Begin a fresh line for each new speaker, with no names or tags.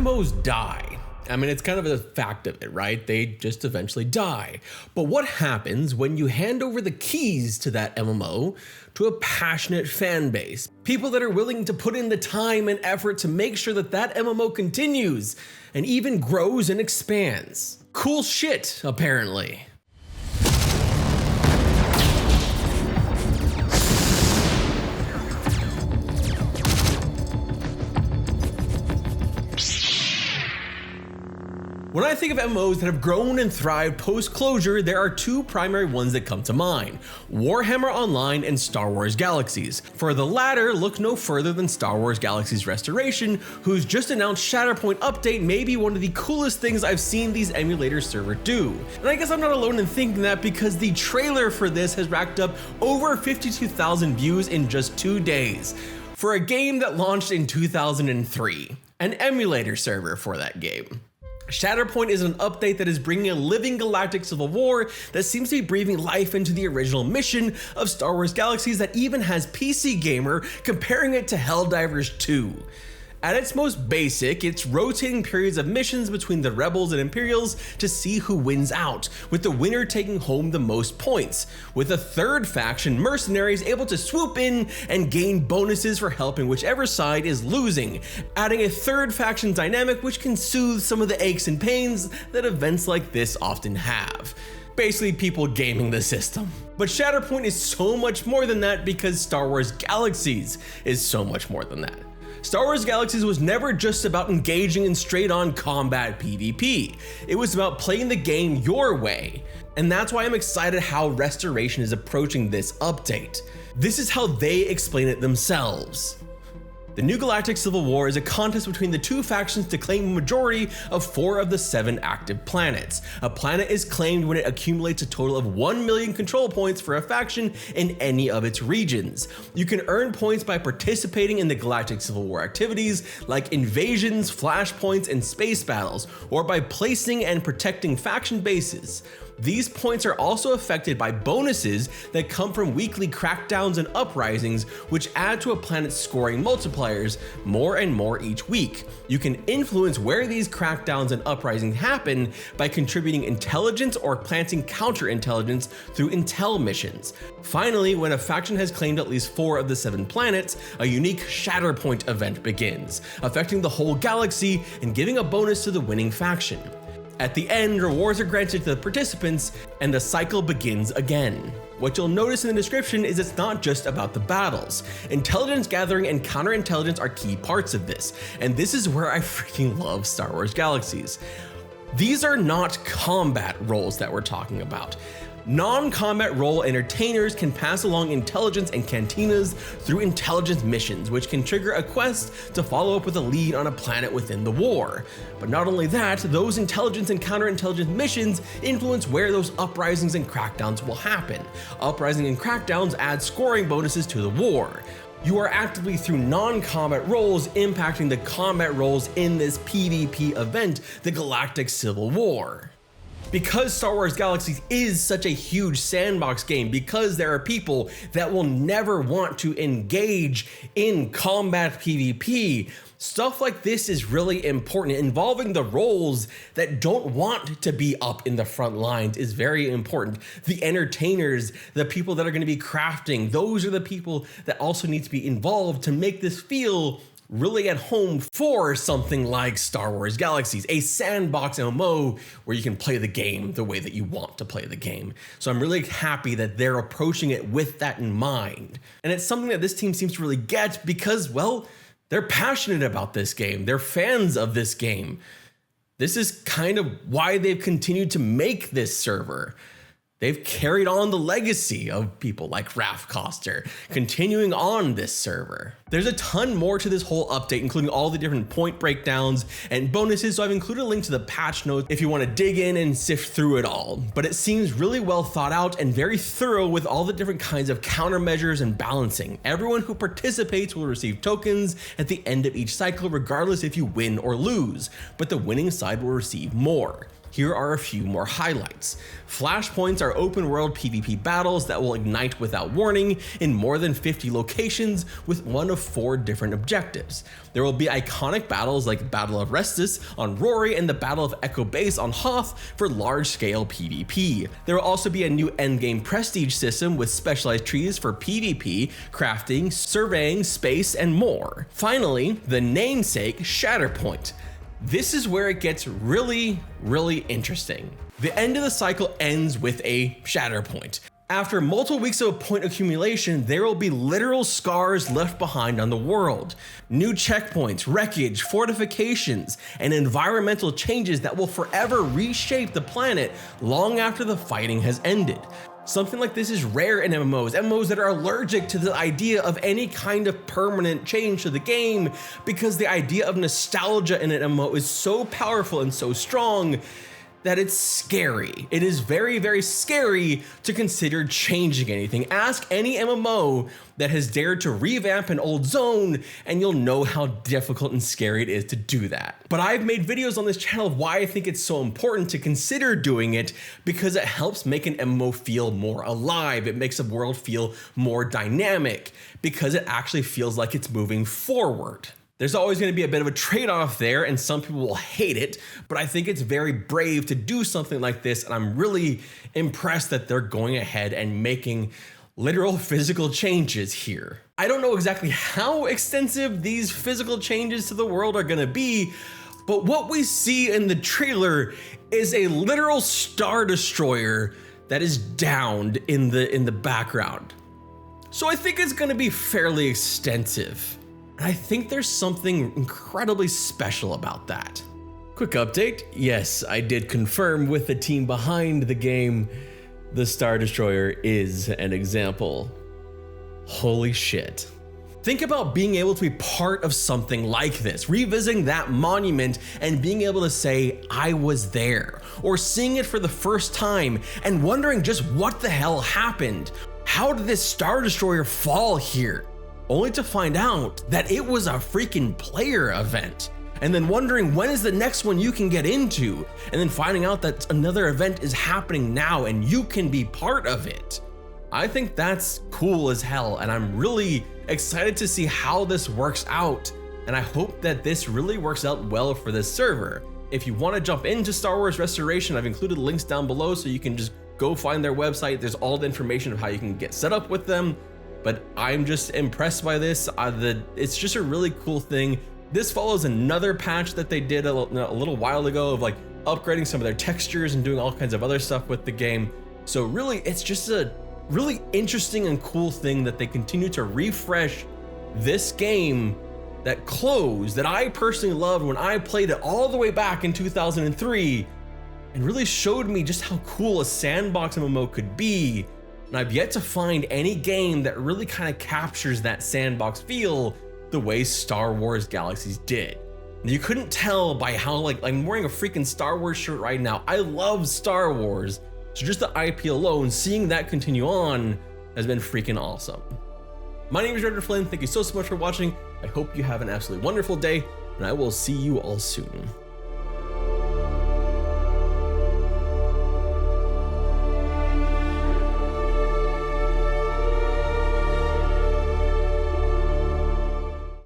MMOs die. I mean, it's kind of a fact of it, right? They just eventually die. But what happens when you hand over the keys to that MMO to a passionate fan base? People that are willing to put in the time and effort to make sure that that MMO continues and even grows and expands. Cool shit, apparently. When I think of MMOs that have grown and thrived post-closure, there are two primary ones that come to mind: Warhammer Online and Star Wars Galaxies. For the latter, look no further than Star Wars Galaxies Restoration, whose just announced Shatterpoint update may be one of the coolest things I've seen these emulator servers do. And I guess I'm not alone in thinking that, because the trailer for this has racked up over 52,000 views in just 2 days, for a game that launched in 2003, an emulator server for that game. Shatterpoint is an update that is bringing a living galactic civil war that seems to be breathing life into the original mission of Star Wars Galaxies, that even has PC Gamer comparing it to Helldivers 2. At its most basic, it's rotating periods of missions between the Rebels and Imperials to see who wins out, with the winner taking home the most points, with a third faction, Mercenaries, able to swoop in and gain bonuses for helping whichever side is losing, adding a third faction dynamic which can soothe some of the aches and pains that events like this often have. Basically, people gaming the system. But Shatterpoint is so much more than that, because Star Wars Galaxies is so much more than that. Star Wars Galaxies was never just about engaging in straight-on combat PvP. It was about playing the game your way. And that's why I'm excited how Restoration is approaching this update. This is how they explain it themselves. The new Galactic Civil War is a contest between the two factions to claim a majority of 4 of the 7 active planets. A planet is claimed when it accumulates a total of 1 million control points for a faction in any of its regions. You can earn points by participating in the Galactic Civil War activities like invasions, flashpoints, and space battles, or by placing and protecting faction bases. These points are also affected by bonuses that come from weekly crackdowns and uprisings, which add to a planet's scoring multipliers more and more each week. You can influence where these crackdowns and uprisings happen by contributing intelligence or planting counterintelligence through intel missions. Finally, when a faction has claimed at least 4 of the 7 planets, a unique Shatterpoint event begins, affecting the whole galaxy and giving a bonus to the winning faction. At the end, rewards are granted to the participants, and the cycle begins again. What you'll notice in the description is it's not just about the battles. Intelligence gathering and counterintelligence are key parts of this, and this is where I freaking love Star Wars Galaxies. These are not combat roles that we're talking about. Non-combat role entertainers can pass along intelligence and cantinas through intelligence missions, which can trigger a quest to follow up with a lead on a planet within the war. But not only that, those intelligence and counterintelligence missions influence where those uprisings and crackdowns will happen. Uprising and crackdowns add scoring bonuses to the war. You are actively, through non-combat roles, impacting the combat roles in this PvP event, the Galactic Civil War. Because Star Wars Galaxies is such a huge sandbox game, because there are people that will never want to engage in combat PvP, stuff like this is really important. Involving the roles that don't want to be up in the front lines is very important. The entertainers, the people that are going to be crafting, those are the people that also need to be involved to make this feel really at home for something like Star Wars Galaxies, a sandbox MMO where you can play the game the way that you want to play the game. So I'm really happy that they're approaching it with that in mind. And it's something that this team seems to really get because, well, they're passionate about this game. They're fans of this game. This is kind of why they've continued to make this server. They've carried on the legacy of people like Raph Koster, continuing on this server. There's a ton more to this whole update, including all the different point breakdowns and bonuses, so I've included a link to the patch notes if you want to dig in and sift through it all. But it seems really well thought out and very thorough with all the different kinds of countermeasures and balancing. Everyone who participates will receive tokens at the end of each cycle, regardless if you win or lose, but the winning side will receive more. Here are a few more highlights. Flashpoints are open world PvP battles that will ignite without warning in more than 50 locations with one of 4 different objectives. There will be iconic battles like the Battle of Restus on Rory and the Battle of Echo Base on Hoth for large-scale PvP. There will also be a new endgame prestige system with specialized trees for PvP, crafting, surveying, space, and more. Finally, the namesake Shatterpoint. This is where it gets really interesting. The end of the cycle ends with a Shatterpoint. After multiple weeks of point accumulation, there will be literal scars left behind on the world. New checkpoints, wreckage, fortifications, and environmental changes that will forever reshape the planet long after the fighting has ended. Something like this is rare in MMOs that are allergic to the idea of any kind of permanent change to the game, because the idea of nostalgia in an MMO is so powerful and so strong that it's scary. It is very scary to consider changing anything. Ask any MMO that has dared to revamp an old zone and you'll know how difficult and scary it is to do that. But I've made videos on this channel of why I think it's so important to consider doing it, because it helps make an MMO feel more alive. It makes a world feel more dynamic because it actually feels like it's moving forward. There's always going to be a bit of a trade-off there, and some people will hate it, but I think it's very brave to do something like this, and I'm really impressed that they're going ahead and making literal physical changes here. I don't know exactly how extensive these physical changes to the world are going to be, but what we see in the trailer is a literal Star Destroyer that is downed in the background. So I think it's going to be fairly extensive. I think there's something incredibly special about that. Quick update. Yes, I did confirm with the team behind the game, the Star Destroyer is an example. Holy shit. Think about being able to be part of something like this, revisiting that monument and being able to say, I was there, or seeing it for the first time and wondering just what the hell happened. How did this Star Destroyer fall here? Only to find out that it was a freaking player event, and then wondering when is the next one you can get into, and then finding out that another event is happening now and you can be part of it. I think that's cool as hell, and I'm really excited to see how this works out, and I hope that this really works out well for this server. If you want to jump into Star Wars Restoration, I've included links down below so you can just go find their website. There's all the information of how you can get set up with them. But I'm just impressed by this. It's just a really cool thing. This follows another patch that they did a little while ago of like upgrading some of their textures and doing all kinds of other stuff with the game. So really, it's just a really interesting and cool thing that they continue to refresh this game that closed, that I personally loved when I played it all the way back in 2003, and really showed me just how cool a sandbox MMO could be. And I've yet to find any game that really kind of captures that sandbox feel the way Star Wars Galaxies did. And you couldn't tell by how, like, I'm wearing a freaking Star Wars shirt right now. I love Star Wars. So just the IP alone, seeing that continue on has been freaking awesome. My name is Redefines. Thank you so much for watching. I hope you have an absolutely wonderful day, and I will see you all soon.